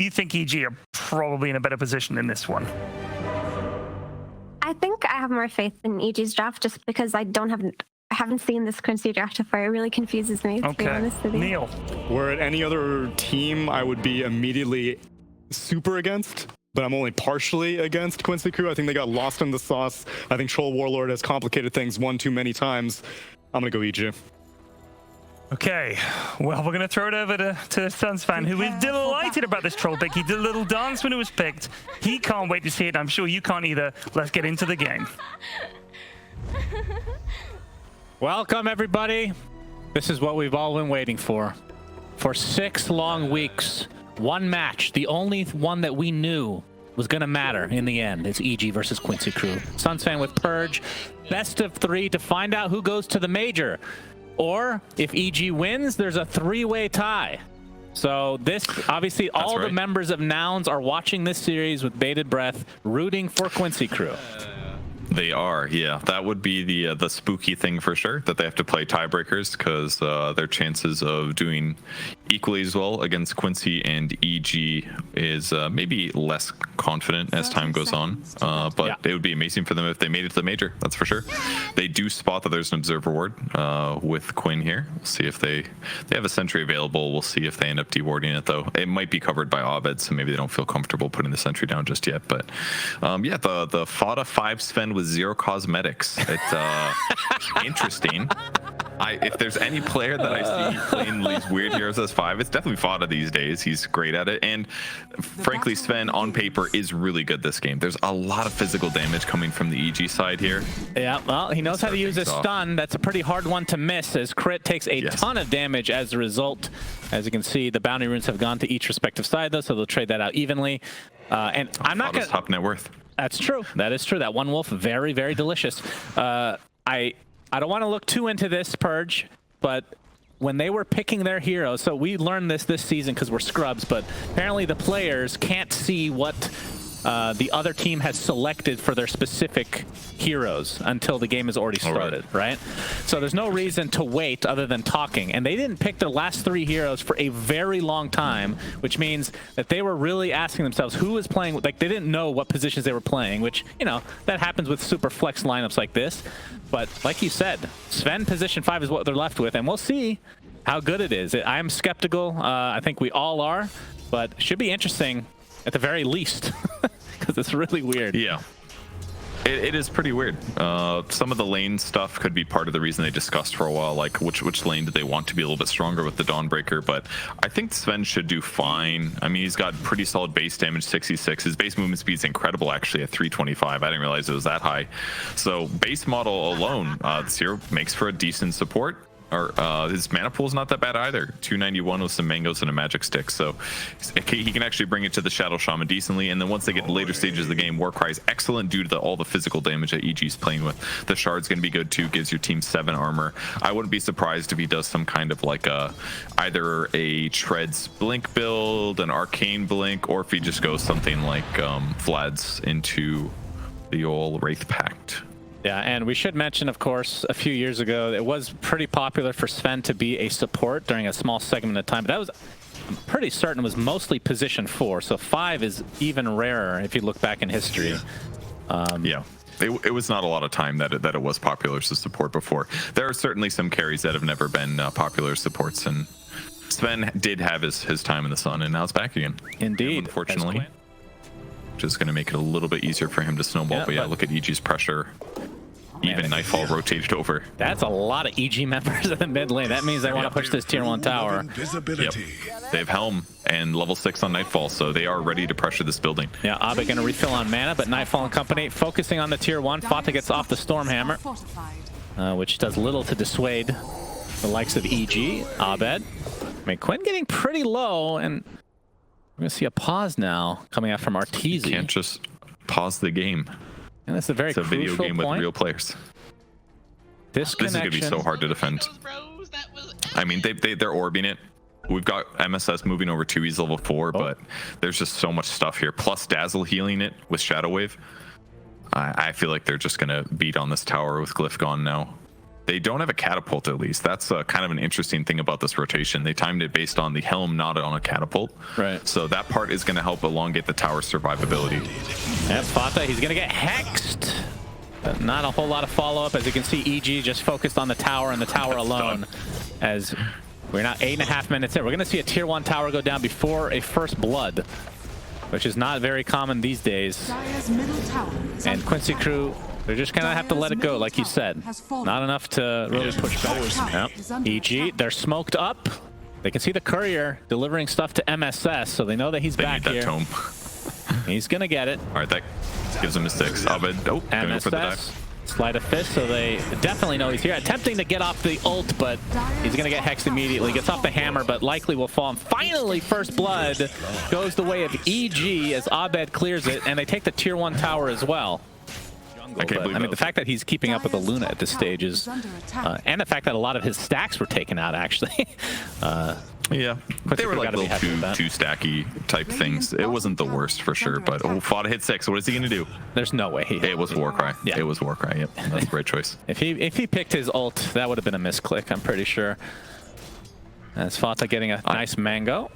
you think EG are probably in a better position in this one? I think I have more faith in EG's draft just because I haven't seen this Quincy draft before. It really confuses me, to be honest with you. Neil. Were it any other team, I would be immediately super against, but I'm only partially against Quincy Crew. I think they got lost in the sauce. I think Troll Warlord has complicated things one too many times. I'm going to go EG. Okay, well, we're going to throw it over to Sunsfan, who is delighted about this troll pick. He did a little dance when it was picked. He can't wait to see it. I'm sure you can't either. Let's get into the game. Welcome, everybody. This is what we've all been waiting for. For 6 long weeks, one match, the only one that we knew was going to matter in the end. It's EG versus Quincy Crew. Sunsfan with Purge. Best of 3 to find out who goes to the major. Or if EG wins, there's a 3-way tie. So this, obviously, all the members of Nouns are watching this series with bated breath, rooting for Quincy Crew. They are, yeah. That would be the spooky thing for sure, that they have to play tiebreakers, because their chances of doing equally as well against Quincy and EG is maybe less confident as time goes on. But it would be amazing for them if they made it to the major, that's for sure. They do spot that there's an observer ward with Quinn here. We'll see if they have a sentry available. We'll see if they end up dewarding it, though. It might be covered by Abed, so maybe they don't feel comfortable putting the sentry down just yet. But yeah, the FATA 5 Sven with 0 cosmetics. It's interesting. If there's any player that I see playing these weird heroes as 5, it's definitely FATA these days. He's great at it. And frankly, Sven on paper is really good this game. There's a lot of physical damage coming from the EG side here. Yeah, well, he knows how to use a stun. That's a pretty hard one to miss, as Crit takes a ton of damage as a result. As you can see, the bounty runes have gone to each respective side, though, so they'll trade that out evenly. And I'm not going to... top net worth. That's true. That is true. That one wolf, very, very delicious. I don't want to look too into this, Purge, but when they were picking their heroes, so we learned this season because we're scrubs, but apparently the players can't see what the other team has selected for their specific heroes until the game has already started, right? So there's no reason to wait other than talking. And they didn't pick their last 3 heroes for a very long time, which means that they were really asking themselves who was playing. Like, they didn't know what positions they were playing, which, you know, that happens with super flex lineups like this. But like you said, Sven position 5 is what they're left with, and we'll see how good it is. I'm skeptical. I think we all are, but it should be interesting at the very least, because it's really weird. Yeah. It is pretty weird. Some of the lane stuff could be part of the reason they discussed for a while, like which lane do they want to be a little bit stronger with the Dawnbreaker, but I think Sven should do fine. I mean, he's got pretty solid base damage, 66. His base movement speed is incredible, actually, at 325. I didn't realize it was that high. So base model alone, this hero makes for a decent support. His mana pool is not that bad either. 291 with some mangoes and a magic stick, so he can actually bring it to the Shadow Shaman decently. And then once they get to later stages of the game, Warcry is excellent due to all the physical damage that EG's playing with. The Shard's going to be good too, gives your team 7 armor. I wouldn't be surprised if he does some kind of like either a Treads Blink build, an Arcane Blink, or if he just goes something like Vlad's into the old Wraith Pact. Yeah, and we should mention, of course, a few years ago, it was pretty popular for Sven to be a support during a small segment of time. But that was, I'm pretty certain, was mostly position 4. So 5 is even rarer if you look back in history. Yeah. It was not a lot of time that it was popular as a support before. There are certainly some carries that have never been popular supports, and Sven did have his time in the sun, and now it's back again. Indeed. Unfortunately. Which is going to make it a little bit easier for him to snowball. Yeah, but yeah, look at EG's pressure. Even Nightfall rotated over. That's a lot of EG members in the mid lane. That means they want to push this tier 1 tower. Yep. They have Helm and level 6 on Nightfall, so they are ready to pressure this building. Yeah, Abed going to refill on mana, but Nightfall and company focusing on the tier 1. Fata gets off the Stormhammer, which does little to dissuade the likes of EG. Abed. I mean, Quinn getting pretty low, and we're going to see a pause now coming out from Arteezy. You can't just pause the game. And that's a very crucial video game point. With real players. This is going to be so hard to defend. I mean, they're orbing it. We've got MSS moving over 2, he's level 4, but there's just so much stuff here. Plus Dazzle healing it with Shadow Wave. I feel like they're just going to beat on this tower with Glyph gone now. They don't have a catapult, at least. That's kind of an interesting thing about this rotation. They timed it based on the helm, not on a catapult. Right. So that part is going to help elongate the tower's survivability. And Fata, he's going to get hexed. Not a whole lot of follow-up. As you can see, EG just focused on the tower and the tower alone. As we're now 8.5 minutes in. We're going to see a tier 1 tower go down before a first blood, which is not very common these days. And Quincy crew, they're just going to have to let it go, like you said. Not enough to really push back. Yep. EG, they're smoked up. They can see the courier delivering stuff to MSS, so they know that he's back here. Tome. He's going to get it. All right, that gives him a 6. Abed, gonna go for the dive. Sleight of fist, so they definitely know he's here. Attempting to get off the ult, but he's going to get hexed immediately. Gets off the hammer, but likely will fall. And finally, first blood goes the way of EG as Abed clears it, and they take the tier 1 tower as well. I can't believe I mean, the fact that he's keeping up with the Luna at this stage is, and the fact that a lot of his stacks were taken out, actually. Yeah, they were like little two stacky type things. It wasn't the worst for sure, but Fata hit 6. What is he gonna do? There's no way. It was Warcry. Yeah, it was Warcry. Yep, that's the right choice. If he picked his ult, that would have been a misclick, I'm pretty sure. As Fata getting a nice mango.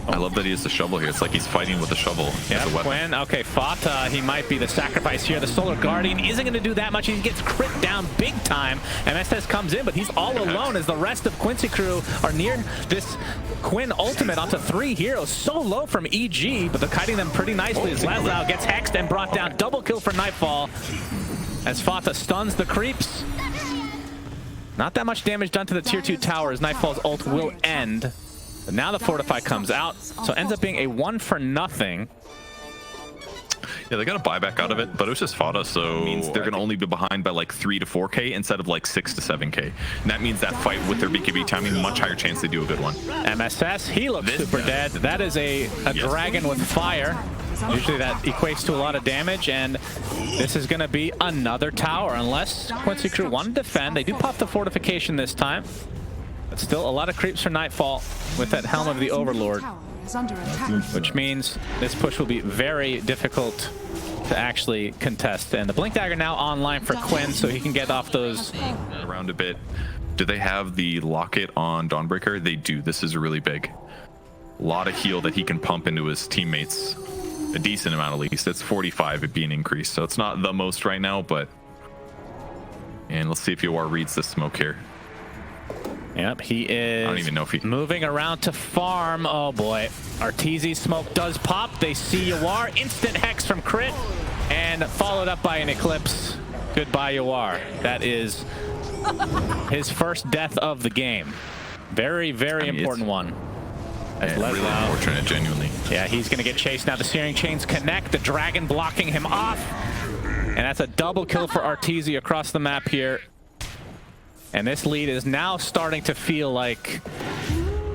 I love that he has the shovel here. It's like he's fighting with a shovel as a weapon. Quinn, okay, Fata, he might be the sacrifice here. The Solar Guardian isn't going to do that much. He gets crit down big time. MSS comes in, but he's all alone as the rest of Quincy crew are near this Quinn ultimate onto 3 heroes. So low from EG, but they're kiting them pretty nicely as Lazlow gets hexed and brought down. Double kill for Nightfall as Fata stuns the creeps. Not that much damage done to the tier 2 tower as Nightfall's ult will end. But now the Fortify comes out, so it ends up being a 1-for-0. Yeah, they got a buyback out of it, but it was just Fata, so it means they're going to only be behind by like 3 to 4K instead of like 6 to 7K. And that means that fight with their BKB timing, much higher chance they do a good one. MSS, he looks super dead. That is a dragon with fire. Usually that equates to a lot of damage, and this is going to be another tower unless Quincy crew want to defend. They do pop the fortification this time. But still, a lot of creeps for Nightfall with that Helm of the Overlord, which means this push will be very difficult to actually contest. And the Blink Dagger now online for Quinn, so he can get off those. Around a bit. Do they have the Locket on Dawnbreaker? They do. This is really big. A lot of heal that he can pump into his teammates. A decent amount at least. It's 45, it being increased. So it's not the most right now, but... And let's see if Yawar reads the smoke here. Yep, he is. I don't even know if he moving around to farm. Oh boy, Arteezy's smoke does pop. They see Yawar, instant hex from crit, and followed up by an eclipse. Goodbye, Yawar. That is his first death of the game. Very, very important one. Really unfortunate, genuinely. Yeah, he's gonna get chased now. The Searing Chains connect. The dragon blocking him off, and that's a double kill for Arteezy across the map here. And this lead is now starting to feel like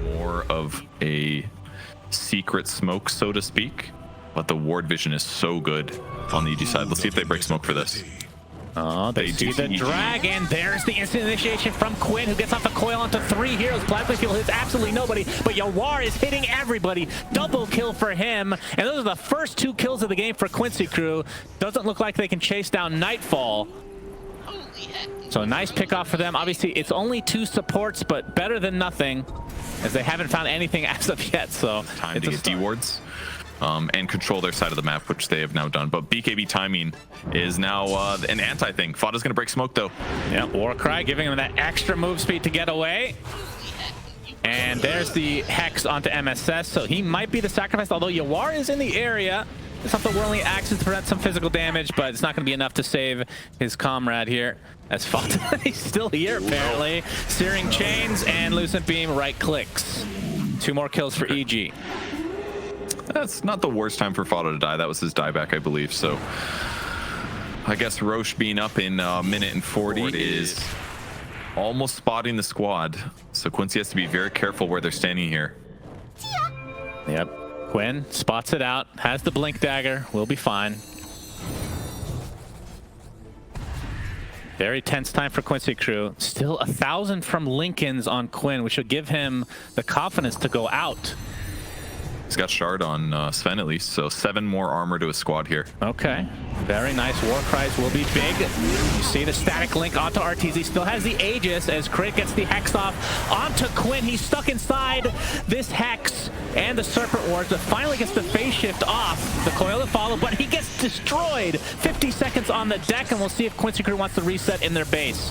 more of a secret smoke, so to speak. But the ward vision is so good on the EG side. Let's see if they break smoke for this. Oh, they see the dragon. There's the instant initiation from Quinn, who gets off the coil onto 3 heroes. Plasma Fuel hits absolutely nobody, but Yawar is hitting everybody. Double kill for him. And those are the first 2 kills of the game for Quincy crew. Doesn't look like they can chase down Nightfall. So a nice pickoff for them. Obviously, it's only 2 supports, but better than nothing, as they haven't found anything as of yet. So time to get D-wards and control their side of the map, which they have now done. But BKB timing is now an anti-thing. Fata's going to break smoke, though. Yeah, Warcry giving him that extra move speed to get away. And there's the Hex onto MSS, so he might be the sacrifice, although Yawar is in the area. It's not the whirling axe to prevent some physical damage, but it's not going to be enough to save his comrade here. As Fata, he's still here apparently. Searing Chains and Lucent Beam right clicks. 2 more kills for EG. That's not the worst time for Fata to die. That was his dieback, I believe. So I guess Roche being up in minute and 40 is almost spotting the squad. So Quincy has to be very careful where they're standing here. Yep. Quinn spots it out, has the Blink Dagger, will be fine. Very tense time for Quincy crew. Still 1,000 from Lincoln's on Quinn, which should give him the confidence to go out. He's got Shard on Sven at least, so 7 more armor to his squad here. Okay, very nice. War cries will be big. You see the static link onto RTZ. Still has the Aegis as Crit gets the Hex off onto Quinn. He's stuck inside this Hex and the Serpent Wards, but finally gets the phase shift off. The coil to follow, but he gets destroyed. 50 seconds on the deck, and we'll see if Quincy Crew wants to reset in their base.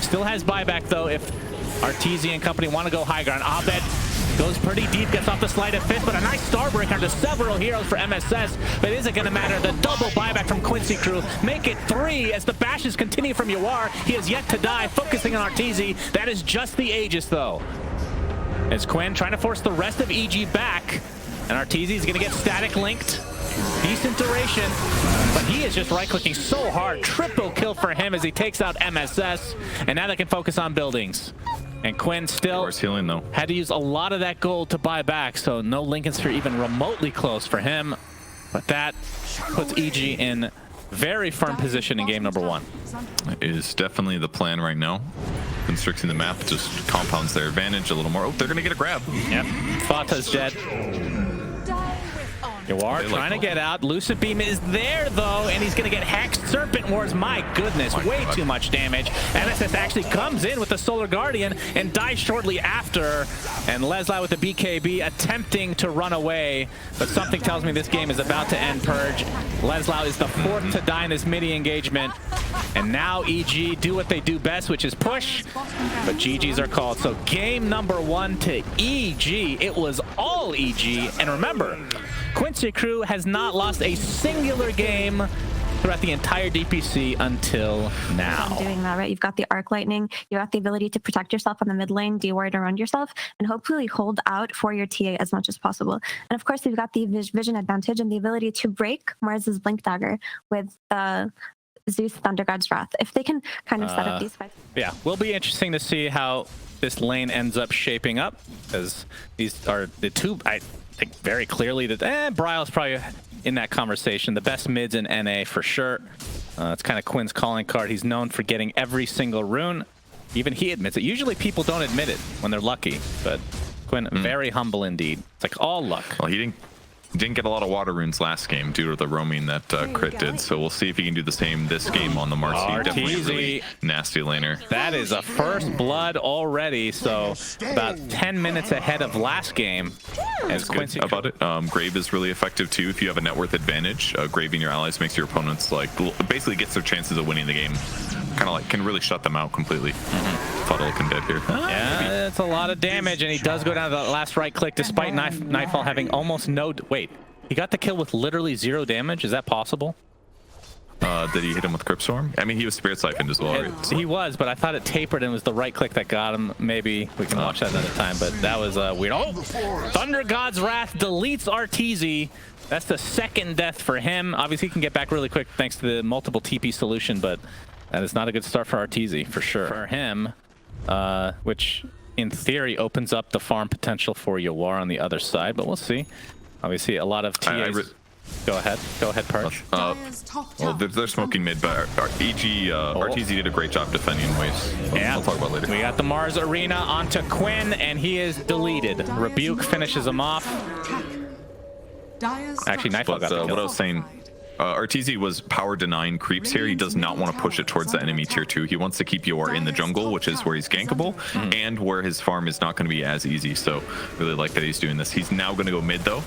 Still has buyback though if RTZ and company want to go high ground. Abed goes pretty deep, gets off the sleight of fist, but a nice starbreaker onto several heroes for MSS, but it isn't going to matter. The double buyback from Quincy Crew make it 3 as the bashes continue from Yawar. He has yet to die, focusing on RTZ. That is just the Aegis though. As Quinn trying to force the rest of EG back, and RTZ is going to get static linked. Decent duration, but he is just right-clicking so hard. Triple kill for him as he takes out MSS, and now they can focus on buildings. And Quinn still healing, though. Had to use a lot of that gold to buy back, so no Lincoln Sphere even remotely close for him. But that puts EG in very firm position in game number 1. Is definitely the plan right now. Constricting the map just compounds their advantage a little more. Oh, they're going to get a grab. Yep, Fata's dead. Yawar trying to get out. Lucid Beam is there, though, and he's going to get Hexed. Serpent Wars, my goodness, way too much damage. MSS actually comes in with the Solar Guardian and dies shortly after. And Leslie with the BKB attempting to run away, but something tells me this game is about to end, Purge. Leslie is the 4th to die in this midi engagement. And now EG do what they do best, which is push, but GGs are called. So game number 1 to EG. It was all EG. And remember, Quincy Crew has not lost a singular game throughout the entire DPC until now. Doing that, right? You've got the Arc Lightning, you got the ability to protect yourself on the mid lane, de-ward around yourself, and hopefully hold out for your TA as much as possible. And of course, you've got the vision advantage and the ability to break Mars's Blink Dagger with Zeus Thunder God's Wrath. If they can kind of set up these fights. Yeah, will be interesting to see how this lane ends up shaping up, as these are the two, I think very clearly that Bryle's probably in that conversation. The best mids in NA for sure. It's kind of Quinn's calling card. He's known for getting every single rune. Even he admits it. Usually people don't admit it when they're lucky, but Quinn, very humble indeed. It's like all luck. Well, he didn't get a lot of water runes last game due to the roaming that Crit did, so we'll see if he can do the same this game on the Marcy. Definitely really nasty laner. That is a first blood already, so about 10 minutes ahead of last game. As Quincy about it, Grave is really effective too. If you have a net worth advantage, graving your allies makes your opponents basically gets their chances of winning the game. Kind of like can really shut them out completely. Fuddle looking dead here. Yeah, it's a lot of damage, and he does go down to the last right click despite Nightfall having almost no. Wait, he got the kill with literally 0 damage. Is that possible? Did he hit him with Crypt Storm? I mean, he was Spirit Siphoned as well, right? He was, but I thought it tapered and it was the right click that got him. Maybe we can watch that another time, but that was weird. Oh, Thunder God's Wrath deletes RTZ. That's the 2nd death for him. Obviously, he can get back really quick thanks to the multiple TP solution, but that is not a good start for RTZ, for sure. For him, which in theory opens up the farm potential for Yawar on the other side, but we'll see. Obviously, a lot of TAs. Go ahead, Perch. Well, they're smoking mid, but RTZ did a great job defending waves. We'll talk about later. We got the Mars Arena onto Quinn, and he is deleted. Rebuke finishes him off. Actually, Nightfall got the kill. What I was saying, RTZ was power denying creeps here. He does not want to push it towards the enemy tier 2. He wants to keep Yawar in the jungle, which is where he's gankable, and where his farm is not going to be as easy. So really like that he's doing this. He's now going to go mid, though.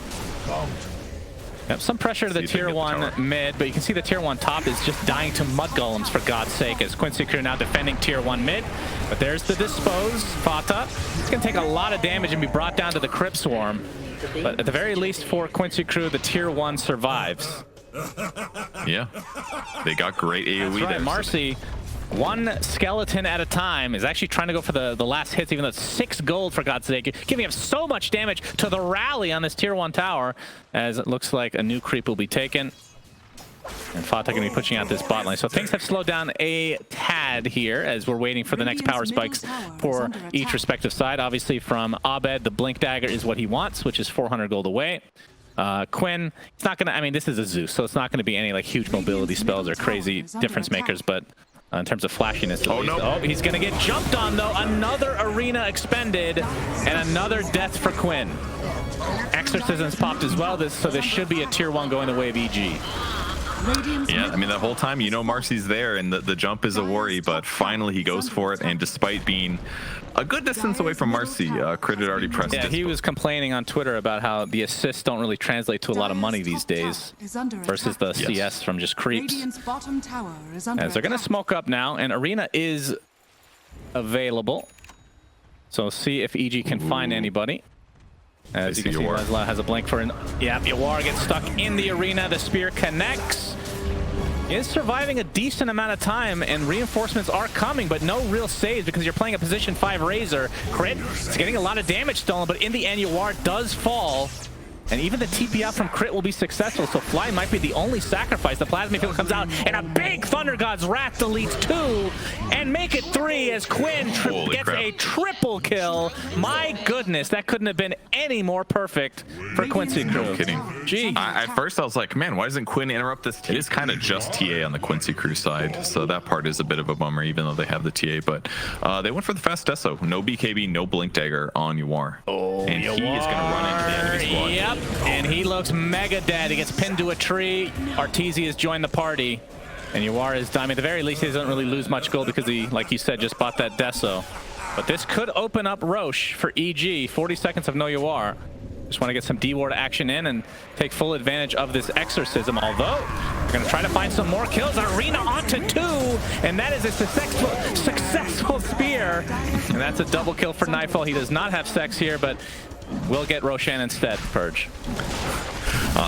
Yep, some pressure to the tier 1 mid, but you can see the tier 1 top is just dying to mud golems, for God's sake, as Quincy Crew now defending tier 1 mid. But there's the dispose, Fata. It's going to take a lot of damage and be brought down to the Crypt Swarm. But at the very least for Quincy Crew, the tier 1 survives. Yeah, they got great AoE there. Marcy, 1 skeleton at a time, is actually trying to go for the last hits, even though it's 6 gold, for God's sake, giving him so much damage to the rally on this tier 1 tower, as it looks like a new creep will be taken. And Fata going to be pushing out this bot lane. So things have slowed down a tad here as we're waiting for the next power spikes for each respective side. Obviously from Abed, the Blink Dagger is what he wants, which is 400 gold away. Quinn, it's not going to, I mean, this is a Zeus, so it's not going to be any like huge mobility spells or crazy difference makers, but in terms of flashiness, oh, he's going to get jumped on, though. Another arena expended and another death for Quinn. Exorcisms popped as well, so this should be a tier 1 going the way of EG. Yeah, I mean, the whole time, you know, Marcy's there, and the jump is a worry, but finally he goes for it, and despite being a good distance away from Marcy, Crit had already pressed it. Yeah, he was complaining on Twitter about how the assists don't really translate to a lot of money these days versus the CS from just creeps. As they're going to smoke up now, and Arena is available. So see if EG can find anybody. As you can see, Lesla has a blink for an... Yeah, Yawar gets stuck in the Arena. The spear connects. He is surviving a decent amount of time, and reinforcements are coming, but no real saves because you're playing a position 5 Razor. Crit is getting a lot of damage stolen, but in the end, Yawar does fall. And even the TP out from Crit will be successful, so Fly might be the only sacrifice. The Plasma Field comes out, and a big Thunder God's Wrath deletes 2, and make it 3 as Quinn gets a triple kill. My goodness, that couldn't have been any more perfect for Quincy Crew. No kidding. Gee. At first I was like, man, why doesn't Quinn interrupt this? It is kind of just TA on the Quincy Crew side, so that part is a bit of a bummer, even though they have the TA. But they went for the fast Deso. No BKB, no Blink Dagger on Yawar. Oh, and Yawar. He is going to run into the enemy squad. Yep. And he looks mega dead. He gets pinned to a tree. Arteezy has joined the party. And Yawar is dying. At the very least, he doesn't really lose much gold because he, like you said, just bought that Deso. But this could open up Roche for EG. 40 seconds of no Yawar. Just want to get some D-Ward action in and take full advantage of this Exorcism. Although, they're going to try to find some more kills. Arena onto 2. And that is a successful spear. And that's a double kill for Nightfall. He does not have sex here, but we'll get Roshan instead, Purge.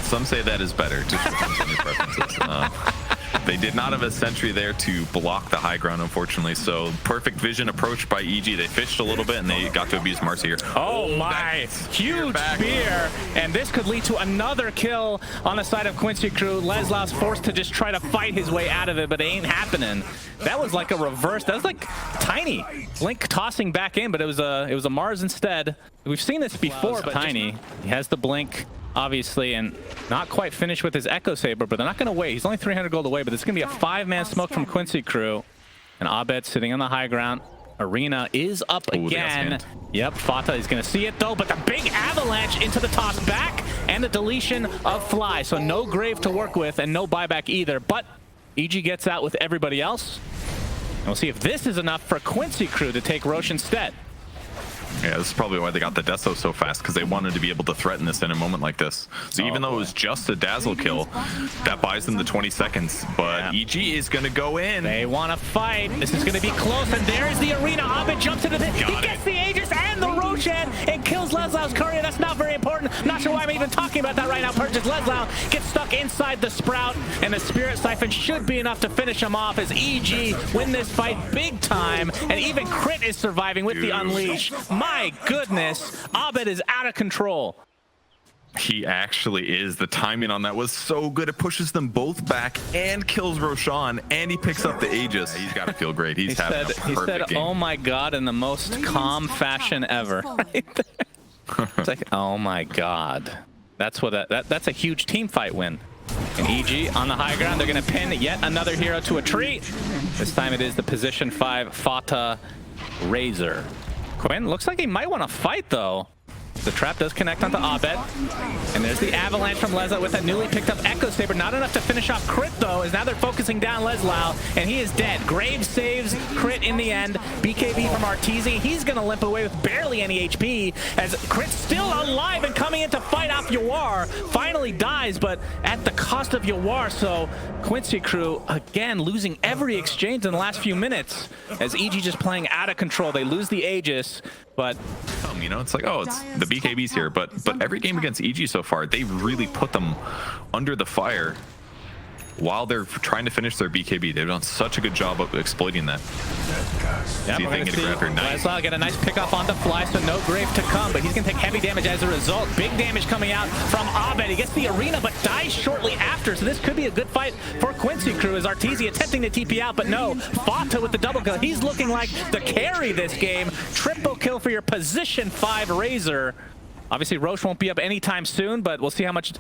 Some say that is better, just depends on your preferences. They did not have a sentry there to block the high ground, unfortunately, so perfect vision approach by EG. They fished a little bit, and they got to abuse Marcy here. Oh my, huge spear, and this could lead to another kill on the side of Quincy Crew. Leslau's forced to just try to fight his way out of it, but it ain't happening. That was like a reverse, that was like tiny. Blink tossing back in, but it was a Mars instead. We've seen this before, but tiny. He has the blink, obviously, and not quite finished with his Echo Saber, but they're not going to wait. He's only 300 gold away, but it's going to be a 5-man smoke from Quincy Crew. And Abed sitting on the high ground. Arena is up again. Yep, Fata is going to see it though, but the big avalanche into the toss back and the deletion of Fly. So no grave to work with and no buyback either, but EG gets out with everybody else. And we'll see if this is enough for Quincy Crew to take Roche instead. Yeah, this is probably why they got the Deso so fast, because they wanted to be able to threaten this in a moment like this. So even though it was just a dazzle kill, that buys them the 20 seconds. But EG is going to go in. They want to fight. This is going to be close, and there's the Arena. Abed jumps into the pit. He gets the Aegis and the Roshan and kills Leslau's courier. That's not very important. Not sure why I'm even talking about that right now. Purges Leslau gets stuck inside the Sprout, and the Spirit Siphon should be enough to finish him off as EG win this fight big time, and even Crit is surviving with the Unleash. My goodness, Abed is out of control. He actually is. The timing on that was so good. It pushes them both back and kills Roshan, and he picks up the Aegis. He's got to feel great. He said, game. Oh my god, in the most calm fashion ever. It's like, oh my god. That's what that's a huge team fight win. And EG on the high ground, they're going to pin yet another hero to a tree. This time it is the position 5 Fata Razor. Quinn looks like he might want to fight though. The trap does connect onto Abed. And there's the avalanche from Leslau with a newly picked up Echo Saber. Not enough to finish off Crit though, as now they're focusing down Leslau, and he is dead. Graves saves Crit in the end. BKB from Arteezy. He's gonna limp away with barely any HP, as Crit's still alive and coming in to fight off Yawar. Finally dies, but at the cost of Yawar. So Quincy Crew again losing every exchange in the last few minutes, as EG just playing out of control. They lose the Aegis, but you know, it's like, oh, it's the BKBs here, but every game against EG so far, they've really put them under the fire while they're trying to finish their BKB. They've done such a good job of exploiting that. Yeah, we're going to see Leslau get a nice pickoff on the Fly, so no grave to come, but he's going to take heavy damage as a result. Big damage coming out from Abed. He gets the Arena, but dies shortly after, so this could be a good fight for Quincy Crew, as Arteezy attempting to TP out, but no. Fata with the double kill. He's looking like the carry this game. Triple kill for your position 5 Razor. Obviously, Roche won't be up anytime soon, but we'll see how much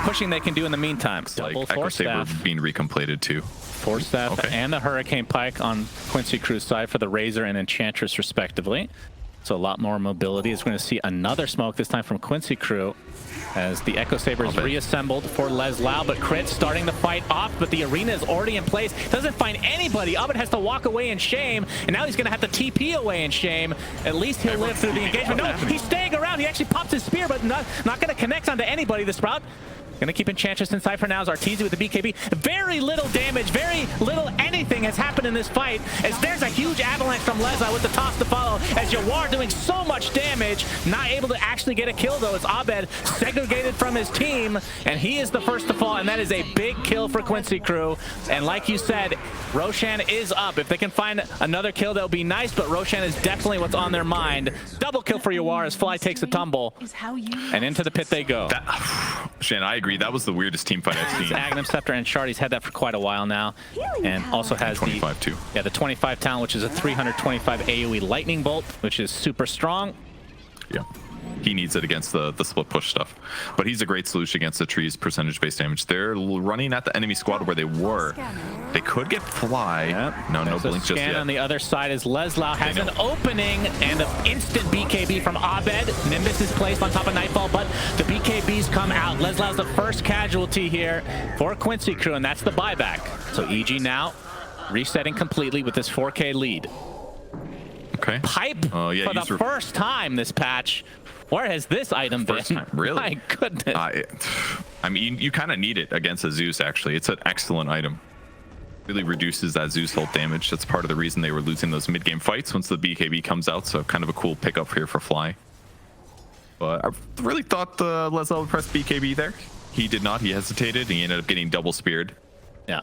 pushing they can do in the meantime. Double Force Staff being recompleted too. Force Staff and the Hurricane Pike on Quincy Crew's side for the Razor and Enchantress respectively. So a lot more mobility. As we're going to see another smoke, this time from Quincy Crew, as the Echo Saber is reassembled for Leslau, but Crit starting the fight off, but the arena is already in place. Doesn't find anybody. Abed has to walk away in shame, and now he's going to have to TP away in shame. At least he'll live through the engagement. No, he's staying around. He actually pops his spear, but not going to connect onto anybody. The Sprout gonna keep Enchantress inside for now. As Arteezy with the BKB. Very little damage, very little anything has happened in this fight, as there's a huge avalanche from Leslau with the toss to follow, as Yawar doing so much damage, not able to actually get a kill though, as Abed segregated from his team, and he is the first to fall, and that is a big kill for Quincy Crew. And like you said, Roshan is up. If they can find another kill, that would be nice, but Roshan is definitely what's on their mind. Double kill for Yawar as Fly takes a tumble, and into the pit they go. Shan, I agree. That was the weirdest team fight I've seen. Aghanim Scepter and Shard, he's had that for quite a while now. And also has 25 the, too. Yeah, the 25 talent, which is a 325 AoE Lightning Bolt, which is super strong. Yeah. He needs it against the split push stuff. But he's a great solution against the trees percentage-based damage. They're running at the enemy squad where they were. They could get Fly. Yep. No blink just yet. On the other side as Leslau has an opening and an instant BKB from Abed. Nimbus is placed on top of Nightfall, but the BKBs come out. Leslau's the first casualty here for Quincy Crew, and that's the buyback. So EG now resetting completely with this 4K lead. Okay. Pipe for the first time this patch. Where has this item been? First time, really? My goodness. I mean, you kind of need it against a Zeus, actually. It's an excellent item. Really reduces that Zeus ult damage. That's part of the reason they were losing those mid-game fights once the BKB comes out, so kind of a cool pickup here for Fly. But I really thought Leslau would press BKB there. He did not. He hesitated, and he ended up getting double speared. Yeah.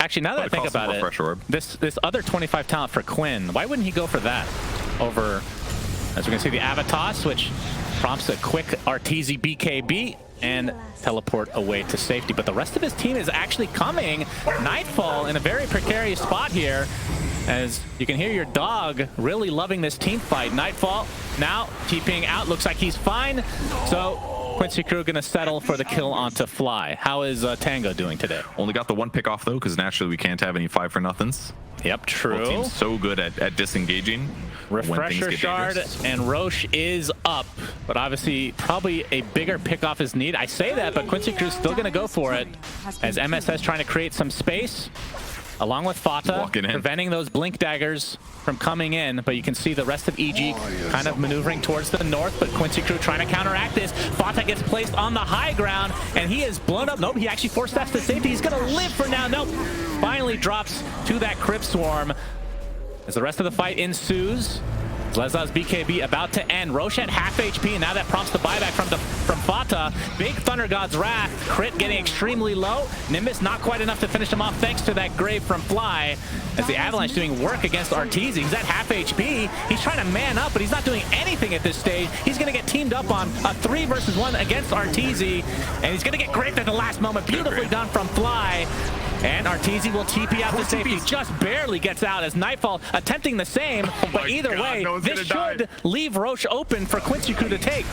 Actually, now that I think about it, this other 25 talent for Quinn, why wouldn't he go for that over... As we're going to see the Avatos, which prompts a quick Arteezy BKB and teleport away to safety. But the rest of his team is actually coming. Nightfall in a very precarious spot here, as you can hear your dog really loving this team fight. Nightfall now TPing out. Looks like he's fine. So Quincy Crew going to settle for the kill onto Fly. How is Tango doing today? Only got the one pick off, though, because naturally we can't have any 5-for-nothings. Yep, true. Both teams so good at disengaging. Refresher Shard and Roche is up, but obviously probably a bigger pickoff is needed. I say that, but Quincy Crew's still going to go for it, as MSS trying to create some space along with Fata, preventing those blink daggers from coming in. But you can see the rest of EG kind of maneuvering towards the north, but Quincy Crew trying to counteract this. Fata gets placed on the high ground, and he is blown up. Nope, he actually 4 steps to safety. He's going to live for now. Nope, finally drops to that Crypt Swarm. As the rest of the fight ensues, Leslau's BKB about to end. Roche at half HP, and now that prompts the buyback from Fata. Big Thunder God's Wrath. Crit getting extremely low. Nimbus not quite enough to finish him off thanks to that grave from Fly. As the Avalanche doing work against Arteezy. He's at half HP. He's trying to man up, but he's not doing anything at this stage. He's going to get teamed up on a 3 versus 1 against Arteezy, and he's going to get graved at the last moment. Beautifully done from Fly. And Arteezy will TP out to safety. Just barely gets out as Nightfall attempting the same. But either way, this should leave Roche open for Quincy Crew to take.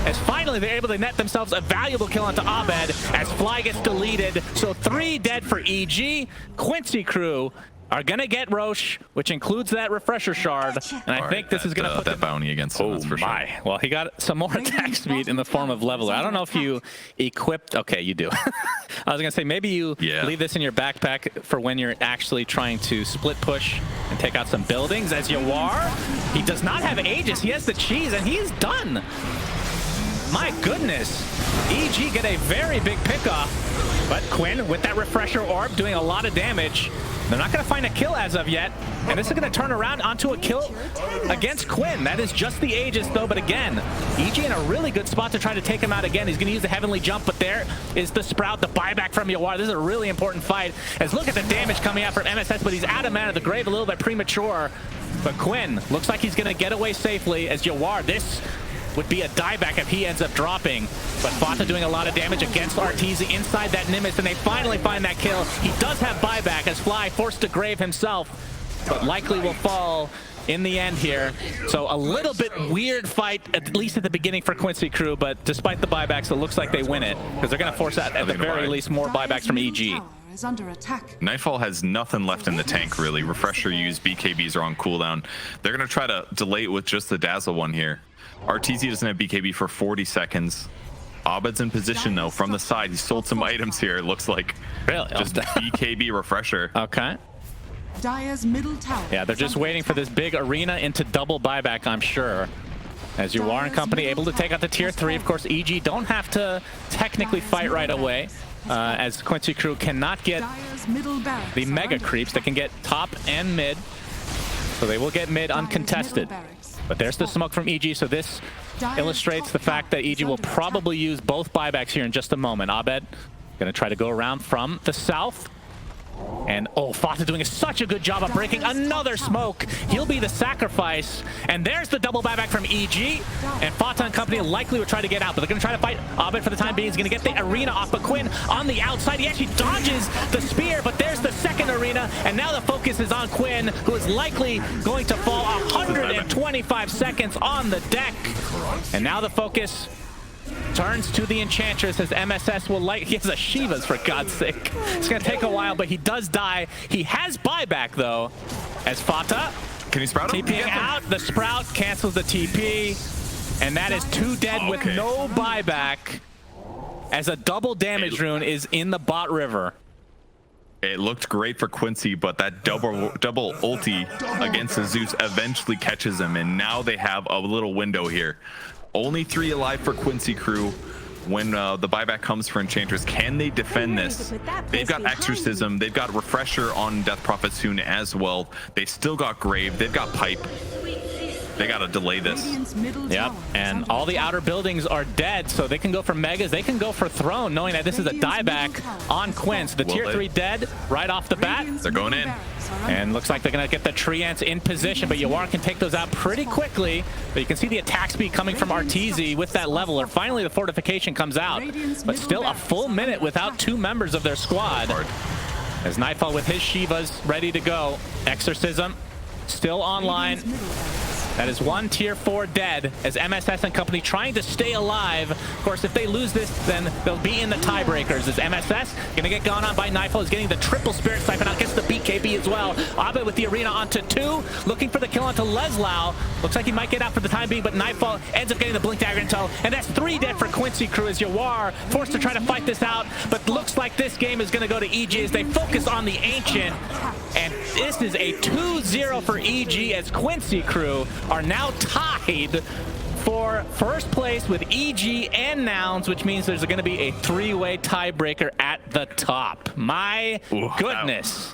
As finally they're able to net themselves a valuable kill onto Abed as Fly gets deleted. So 3 dead for EG. Quincy Crew are going to get Roche, which includes that Refresher Shard. And I think this is going to put that bounty against him, that's for sure. Well, he got some more attack speed in the form of Leveler. I don't know if you equipped... Okay, you do. I was going to say, maybe you leave this in your backpack for when you're actually trying to split push and take out some buildings. As Yawar, he does not have Aegis. He has the cheese, and he is done. My goodness. EG get a very big pickoff. But Quinn, with that Refresher Orb, doing a lot of damage. They're not going to find a kill as of yet, and this is going to turn around onto a kill against Quinn. That is just the Aegis, though, but again, EG in a really good spot to try to take him out again. He's going to use the Heavenly Jump, but there is the Sprout, the buyback from Yawar. This is a really important fight, as look at the damage coming out from MSS, but he's out of mana. The grave a little bit premature, but Quinn looks like he's going to get away safely as Yawar. This would be a dieback if he ends up dropping. But Fata doing a lot of damage against Arteezy inside that Nimbus, and they finally find that kill. He does have buyback as Fly forced to grave himself, but likely will fall in the end here. So a little bit weird fight, at least at the beginning for Quincy Crew, but despite the buybacks, it looks like they win it, because they're going to force out at the very least more buybacks from EG. is under attack. Nightfall has nothing left in the tank, really. Refresher used, BKBs are on cooldown. They're going to try to delay it with just the Dazzle one here. RTZ doesn't have BKB for 40 seconds. Abed's in position, though, from the side. He sold some items here, it looks like. Really? Just BKB Refresher. Okay. Dire's middle tower. Yeah, they're just waiting for this big arena into double buyback, I'm sure. As you are in company, able to take out the tier 3. Of course, EG don't have to technically fight right away, as Quincy Crew cannot get the mega creeps that can get top and mid. So they will get mid uncontested. But there's the smoke from EG, so this illustrates the fact that EG will probably use both buybacks here in just a moment. Abed gonna try to go around from the south. And oh, Fata doing such a good job of breaking another smoke. He'll be the sacrifice. And there's the double buyback from EG. And Fata and company likely will try to get out, but they're going to try to fight Abed for the time being. He's going to get the arena off, but Quinn on the outside. He actually dodges the spear, but there's the second arena. And now the focus is on Quinn, who is likely going to fall 125 seconds on the deck. And now the focus turns to the Enchantress as MSS will light. He has a Shivas, for God's sake. It's going to take a while, but he does die. He has buyback, though, as Fata. Can he sprout him? TPing out. The Sprout cancels the TP. And that is 2 dead with no buyback, as a double damage rune is in the bot river. It looked great for Quincy, but that double ulti against the Zeus eventually catches him, and now they have a little window here. Only 3 alive for Quincy Crew. When the buyback comes for Enchantress, can they defend this? They've got Exorcism, they've got Refresher on Death Prophet soon as well. They still got Grave, they've got Pipe. They gotta delay this. Yep, and all the outer buildings are dead, so they can go for Megas, they can go for Throne, knowing that this is a dieback on Quinn. So the tier 3 dead right off the bat. They're going in. And looks like they're gonna get the Treants in position, but Yawar can take those out pretty quickly. But you can see the attack speed coming from RTZ with that leveler. Finally, the fortification comes out, but still a full minute without 2 members of their squad. As Nightfall with his Shivas ready to go. Exorcism still online. That is 1 tier 4 dead, as MSS and company trying to stay alive. Of course, if they lose this, then they'll be in the tiebreakers. As MSS gonna get gone on by Nightfall, is getting the triple Spirit Siphon out, gets the BKB as well. Abed with the arena onto 2, looking for the kill onto Leslau. Looks like he might get out for the time being, but Nightfall ends up getting the Blink Dagger intel, and that's 3 dead for Quincy Crew, as Yawar forced to try to fight this out, but looks like this game is gonna go to EG as they focus on the Ancient. And this is a 2-0 for EG, as Quincy Crew are now tied for first place with EG and Nouns, which means there's going to be a 3-way tiebreaker at the top. My goodness.